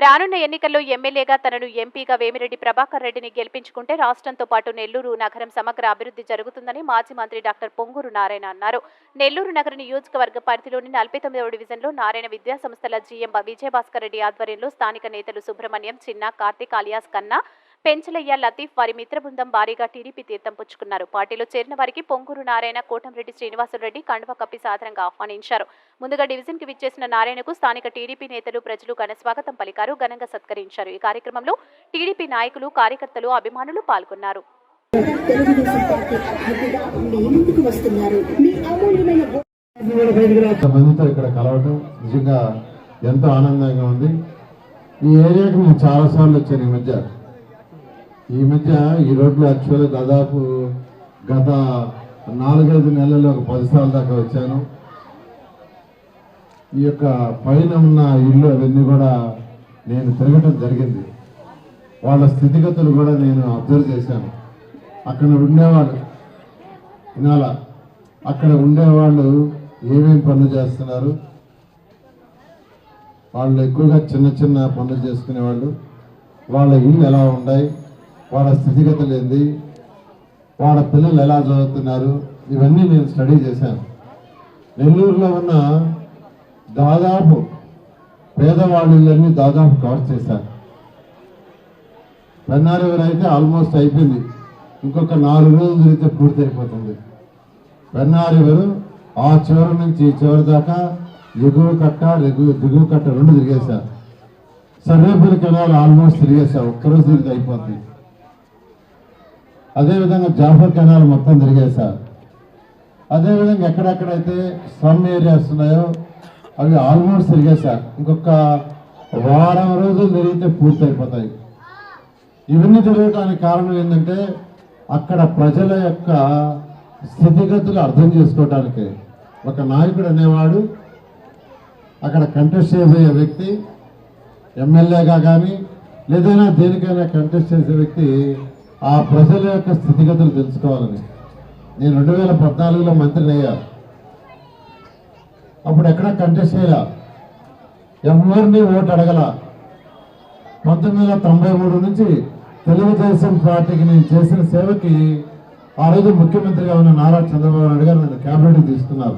రానున్న ఎన్నికల్లో ఎమ్మెల్యేగా తనను ఎంపీగా వేమిరెడ్డి ప్రభాకర్ రెడ్డిని గెలిపించుకుంటే రాష్ట్రంతో పాటు నెల్లూరు నగరం సమగ్ర అభివృద్ధి జరుగుతుందని మాజీ మంత్రి డాక్టర్ పొంగూరు నారాయణ అన్నారు. నెల్లూరు నగర నియోజకవర్గ పరిధిలోని 49వ డివిజన్లో నారాయణ విద్యాసంస్థల జీఎం విజయభాస్కర్ రెడ్డి ఆధ్వర్యంలో స్థానిక నేతలు సుబ్రహ్మణ్యం, చిన్న, కార్తిక్ అలియాస్ కన్నా, పెంచలయ్య, లతీఫ్ వారి మిత్ర బృందం భారీగా టీడీపీ తీర్థం పుచ్చుకున్నారు. పార్టీలో చేరిన వారికి పొంగూరు నారాయణ, కోటంరెడ్డి శ్రీనివాసులరెడ్డి కండువ కప్పి సాదరంగా ఆహ్వానించారు. ముందుగా డివిజన్ కి విచ్చేసిన నారాయణకు స్థానిక టీడీపీ నేతలు, ప్రజలు ఘనస్వాగతం పలికారు, ఘనంగా సత్కరించారు. ఈ కార్యక్రమంలో టీడీపీ నాయకులు, కార్యకర్తలు, అభిమానులు పాల్గొన్నారు. ఎంతో ఆనందంగా ఉంది. ఈ ఏరియాకి నేను చాలాసార్లు వచ్చాను. ఈ మధ్య ఈ రోడ్లు యాక్చువల్గా దాదాపు గత 4-5 నెలల్లో ఒక 10 సార్లు దాకా వచ్చాను. ఈ యొక్క పైన ఉన్న ఇల్లు అవన్నీ కూడా నేను తిరగటం జరిగింది. వాళ్ళ స్థితిగతులు కూడా నేను అబ్జర్వ్ చేశాను. అక్కడ ఉండేవాళ్ళు వినాలా, అక్కడ ఉండేవాళ్ళు ఏమేమి పనులు చేస్తున్నారు, వాళ్ళు ఎక్కువగా చిన్న చిన్న పనులు చేసుకునేవాళ్ళు, వాళ్ళ ఇల్లు ఎలా ఉన్నాయి, వాళ్ళ స్థితిగతులు ఏంది, వాళ్ళ పిల్లలు ఎలా చదువుతున్నారు, ఇవన్నీ నేను స్టడీ చేశాను. నెల్లూరులో ఉన్న దాదాపు పేదవాళ్ళ ఇళ్ళన్నీ దాదాపు కవర్ చేశాను. పెన్నారివర్ అయితే ఆల్మోస్ట్ అయిపోయింది, ఇంకొక 4 రోజులు తిరిగితే పూర్తి అయిపోతుంది. పెన్నారివరు ఆ చివరి నుంచి ఈ చివరి దాకా ఎగువ కట్ట దిగువ కట్ట 2 తిరిగేశారు. సర్వేపల్లి కెనాల్ ఆల్మోస్ట్ తిరిగేశారు, ఒక్కరోజు తిరిగి అయిపోతుంది. అదేవిధంగా జాఫర్ కెనాల్ మొత్తం తిరిగేశారు. అదేవిధంగా ఎక్కడెక్కడైతే స్లమ్ ఏరియాస్ ఉన్నాయో అవి ఆల్మోస్ట్ తిరిగేశారు, ఇంకొక వారం రోజులు తిరిగితే పూర్తి అయిపోతాయి. ఇవన్నీ తిరగడానికి కారణం ఏంటంటే అక్కడ ప్రజల యొక్క స్థితిగతులు అర్థం చేసుకోవటానికి ఒక నాయకుడు అనేవాడు, అక్కడ కంటెస్ట్ చేసే వ్యక్తి, ఎమ్మెల్యేగా కానీ లేదైనా దేనికైనా కంటెస్ట్ చేసే వ్యక్తి ఆ ప్రజల యొక్క స్థితిగతులు తెలుసుకోవాలని. నేను 2014లో మంత్రిని అయ్యా. అప్పుడు ఎక్కడ కంటెస్ట్ చేయాల, ఎవరిని ఓటు అడగల. 1993 నుంచి తెలుగుదేశం పార్టీకి నేను చేసిన సేవకి ఆ రోజు ముఖ్యమంత్రిగా ఉన్న నారా చంద్రబాబు నాయుడు గారు నన్ను క్యాబినెట్కి తీసుకున్నారు,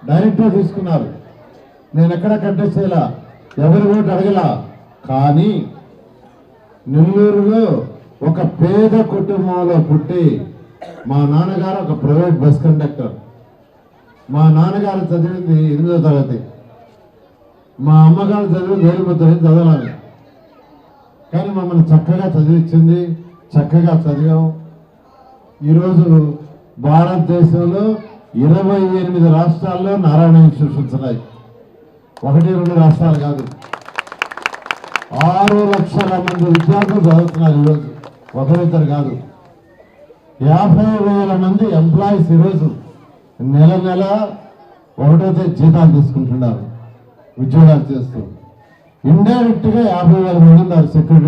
డైరెక్ట్గా తీసుకున్నారు. నేను ఎక్కడ కంటెస్ట్ చేయాల, ఎవరి ఓటు అడగల. కానీ నెల్లూరులో ఒక పేద కుటుంబంలో పుట్టి మా నాన్నగారు ఒక ప్రైవేట్ బస్ కండక్టర్, మా నాన్నగారు చదివింది 8వ తరగతి, మా అమ్మగారు చదివింది 7వ తరగతి చదవాలి. కానీ మమ్మల్ని చక్కగా చదివించింది, చక్కగా చదివాం. ఈరోజు భారతదేశంలో 28 రాష్ట్రాల్లో నారాయణ ఇన్స్టిట్యూషన్స్ ఉన్నాయి, 1-2 రాష్ట్రాలు కాదు. 6 లక్షల మంది విద్యార్థులు చదువుతున్నారు ఈరోజు, ఒకరిద్దరు కాదు. 50,000 మంది ఎంప్లాయీస్ ఈరోజు నెల 1వ తేదీ జీతాలు తీసుకుంటున్నారు, ఉద్యోగాలు చేస్తూ. ఇండైరెక్ట్గా 50,000 మంది ఉన్నారు సెక్యూరిటీ